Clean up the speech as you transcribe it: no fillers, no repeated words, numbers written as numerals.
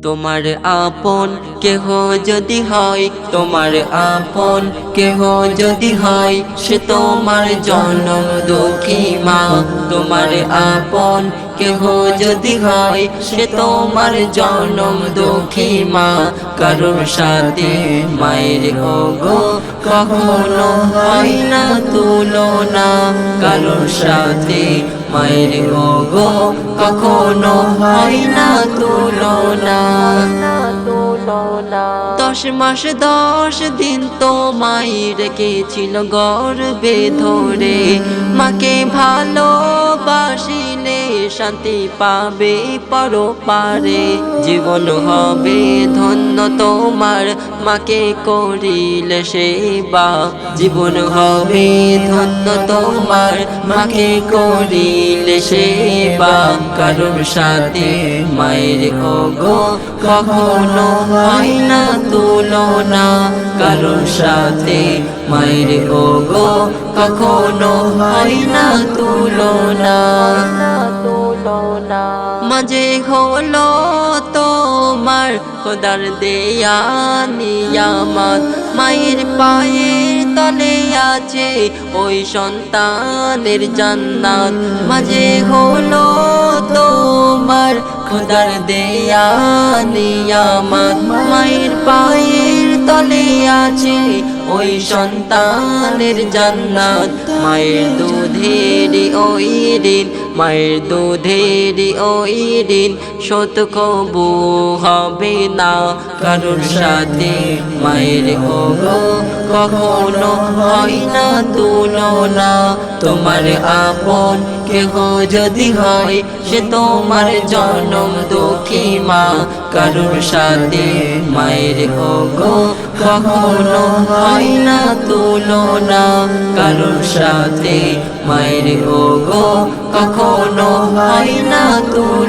তোমার আপন কেহ যদি হয়, তোমার আপন কেহ যদি হয়, সে তোমার জনম দুঃখী মা। তোমার আপন কেহ যদি হয়, সে তোমার জনম দুঃখী মা। কারোর সাথে মায়ের ওগো কখনো হয় না তুলনা, কারোর সাথে মায়ের ওগো কখনো হয় না তুলনা। 10 মাস 10 দিন তোমায় রেখেছিল গর্ভে ধরে, মাকে ভালোবাসিলে শান্তি পাবে পরপারে। জীবন হবে ধন্য তোমার মাকে করিলে সেবা, জীবন হবে ধন্য তোমার মাকে করিলে সেবা। কারোর সাথে মায়ের ওগো কখনো হয় না তুলনা, কারোর সাথে মায়ের ওগো কখনো হয় না তুলনা। মাঝে হলো তোমার খোদার দেয়া নিয়ামত, মায়ের পায়ের তলে আছে ওই সন্তানের জান্নাত। মাঝে হলো তোমার খোদার দেয়া নিয়ামত, মায়ের পায়ের তলে আছে ওই সন্তানের জান্নাত। মায়ের দুধেরই ওই ঋণ, মায়ের দুধেরই ওই ঋণ শোধ কবু হবে না। কারোর সাথে মায়ের ওগো কখনো হয় না তুলনা। তোমার আপন কেহ যদি হয়, সে তোমার জনম দুঃখী মা। কারোর সাথে মায়ের ওগো কখনো হয় না তুলনা, কারোর সাথে মায়ের ওগো কখনো হয় না তুলনা।